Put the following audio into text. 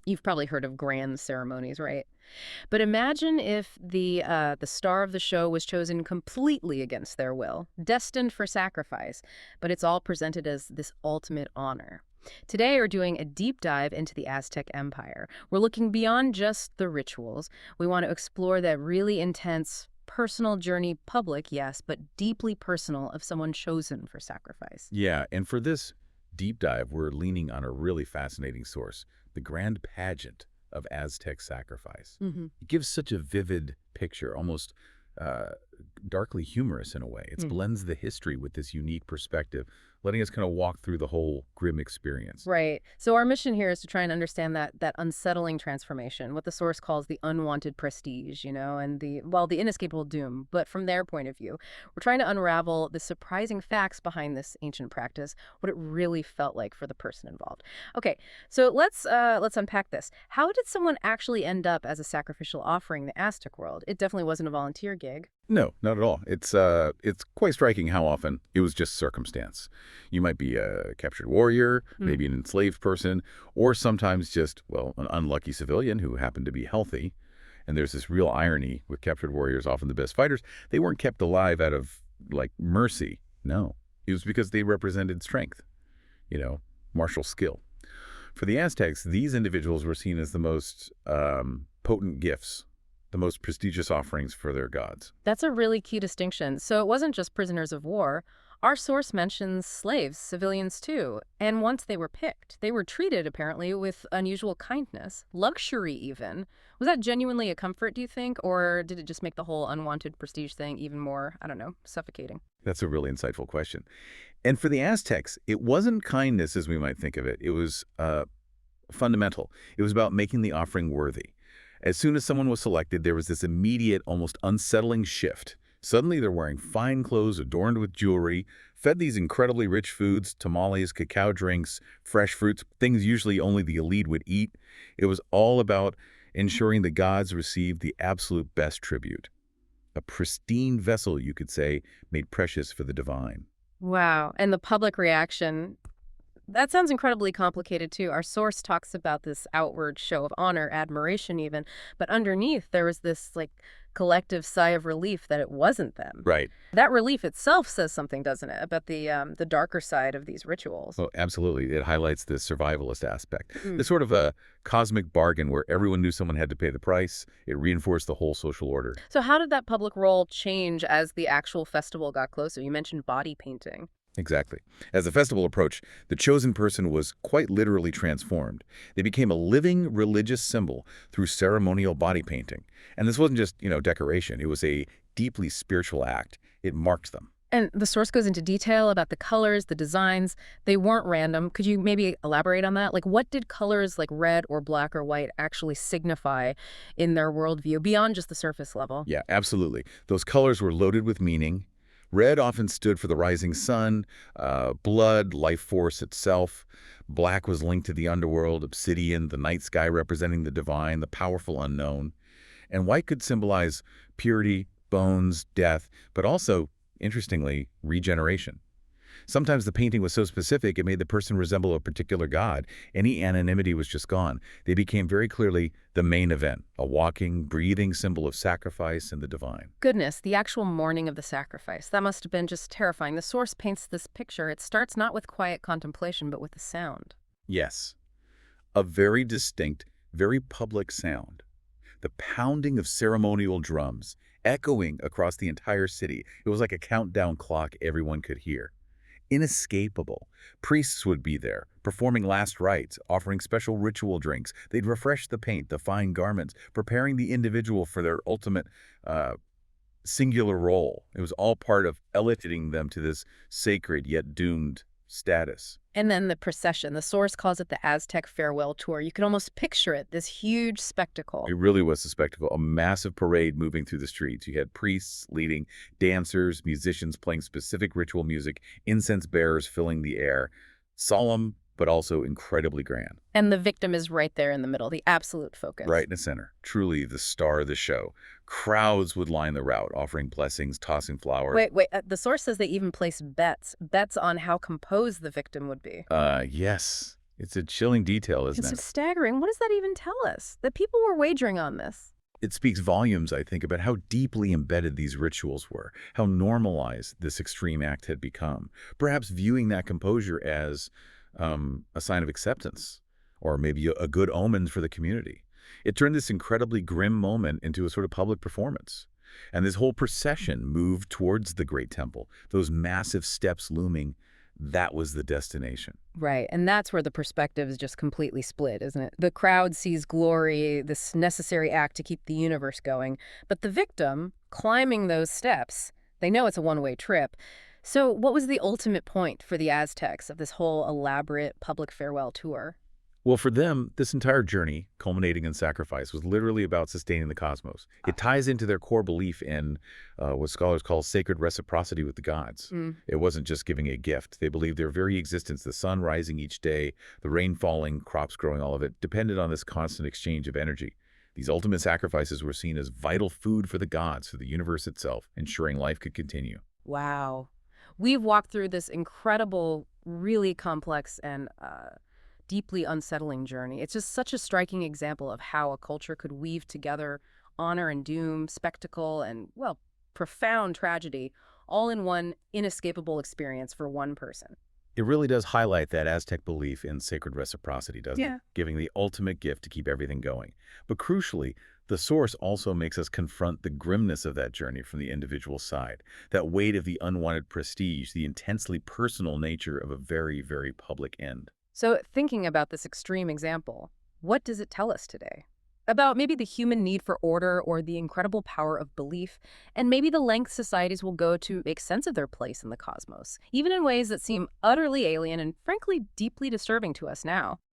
You've probably heard of grand ceremonies, right? But imagine if the star of the show was chosen completely against their will, destined for sacrifice, but it's all presented as this ultimate honor. Today, we're doing a deep dive into the Aztec Empire. We're looking beyond just the rituals. We want to explore that really intense personal journey, public, yes, but deeply personal, of someone chosen for sacrifice. Yeah, and for this deep dive, we're leaning on a really fascinating source, the grand pageant of Aztec sacrifice. Hmm. It gives such a vivid picture, almost uh, darkly humorous in a way. It blends the history with this unique perspective, letting us kind of walk through the whole grim experience. Right. So our mission here is to try and understand that unsettling transformation, what the source calls the unwanted prestige, and the inescapable doom. But from their point of view, we're trying to unravel the surprising facts behind this ancient practice, what it really felt like for the person involved. Okay, so let's unpack this. How did someone actually end up as a sacrificial offering in the Aztec world? It definitely wasn't a volunteer gig. No, not at all. It's quite striking how often it was just circumstance. You might be a captured warrior, maybe an enslaved person, or sometimes just, well, an unlucky civilian who happened to be healthy. And there's this real irony with captured warriors, often the best fighters. They weren't kept alive out of, like, mercy. No. It was because they represented strength, martial skill. For the Aztecs, these individuals were seen as the most potent gifts, the most prestigious offerings for their gods. That's a really key distinction. So it wasn't just prisoners of war. Our source mentions slaves, civilians too. And once they were picked, they were treated, apparently, with unusual kindness, luxury even. Was that genuinely a comfort, do you think? Or did it just make the whole unwanted prestige thing even more, I don't know, suffocating? That's a really insightful question. And for the Aztecs, it wasn't kindness as we might think of it. It was fundamental. It was about making the offering worthy. As soon as someone was selected, there was this immediate, almost unsettling shift. Suddenly, they're wearing fine clothes adorned with jewelry, fed these incredibly rich foods, tamales, cacao drinks, fresh fruits, things usually only the elite would eat. It was all about ensuring the gods received the absolute best tribute. A pristine vessel, you could say, made precious for the divine. Wow. And the public reaction, that sounds incredibly complicated too. Our source talks about this outward show of honor, admiration even, but underneath there was this collective sigh of relief that it wasn't them. Right. That relief itself says something, doesn't it, about the darker side of these rituals? Oh, absolutely. It highlights the survivalist aspect. Mm. It's sort of a cosmic bargain where everyone knew someone had to pay the price. It reinforced the whole social order. So how did that public role change as the actual festival got closer? You mentioned body painting. Exactly. As the festival approached, the chosen person was quite literally transformed. They became a living religious symbol through ceremonial body painting. And this wasn't just, decoration. It was a deeply spiritual act. It marked them. And the source goes into detail about the colors, the designs. They weren't random. Could you maybe elaborate on that? Like, what did colors like red or black or white actually signify in their worldview beyond just the surface level? Yeah, absolutely. Those colors were loaded with meaning. Red often stood for the rising sun, blood, life force itself. Black was linked to the underworld, obsidian, the night sky representing the divine, the powerful unknown. And white could symbolize purity, bones, death, but also, interestingly, regeneration. Sometimes the painting was so specific it made the person resemble a particular god. Any anonymity was just gone. They became very clearly the main event, a walking, breathing symbol of sacrifice and the divine. Goodness, the actual morning of the sacrifice. That must have been just terrifying. The source paints this picture. It starts not with quiet contemplation, but with the sound. Yes, a very distinct, very public sound. The pounding of ceremonial drums, echoing across the entire city. It was like a countdown clock everyone could hear. Inescapable. Priests would be there, performing last rites, offering special ritual drinks. They'd refresh the paint, the fine garments, preparing the individual for their ultimate singular role. It was all part of elevating them to this sacred yet doomed status. And then the procession. The source calls it the Aztec farewell tour. You can almost picture it, this huge spectacle. It really was a spectacle, a massive parade moving through the streets. You had priests leading, dancers, musicians playing specific ritual music, incense bearers filling the air. Solemn, but also incredibly grand. And the victim is right there in the middle, the absolute focus. Right in the center. Truly the star of the show. Crowds would line the route, offering blessings, tossing flowers. Wait. The source says they even placed bets on how composed the victim would be. Yes. It's a chilling detail, isn't It's it? just staggering. What does that even tell us? That people were wagering on this. It speaks volumes, I think, about how deeply embedded these rituals were, how normalized this extreme act had become, perhaps viewing that composure as a sign of acceptance or maybe a good omen for the community. It turned this incredibly grim moment into a sort of public performance. And this whole procession moved towards the Great Temple, those massive steps looming. That was the destination. Right, and that's where the perspective is just completely split, isn't it? The crowd sees glory, this necessary act to keep the universe going, but the victim, climbing those steps, they know it's a one-way trip. So what was the ultimate point for the Aztecs of this whole elaborate public farewell tour? Well, for them, this entire journey, culminating in sacrifice, was literally about sustaining the cosmos. It ties into their core belief in what scholars call sacred reciprocity with the gods. Mm, It wasn't just giving a gift. They believed their very existence, the sun rising each day, the rain falling, crops growing, all of it, depended on this constant exchange of energy. These ultimate sacrifices were seen as vital food for the gods, for the universe itself, ensuring life could continue. wow. We've walked through this incredible, really complex and deeply unsettling journey. It's just such a striking example of how a culture could weave together honor and doom, spectacle, and, well, profound tragedy, all in one inescapable experience for one person. It really does highlight that Aztec belief in sacred reciprocity, doesn't it? Yeah. Giving the ultimate gift to keep everything going. But crucially, the source also makes us confront the grimness of that journey from the individual side, that weight of the unwanted prestige, the intensely personal nature of a very, very public end. So, thinking about this extreme example, what does it tell us today? About maybe the human need for order or the incredible power of belief, and maybe the lengths societies will go to make sense of their place in the cosmos, even in ways that seem utterly alien and frankly deeply disturbing to us now.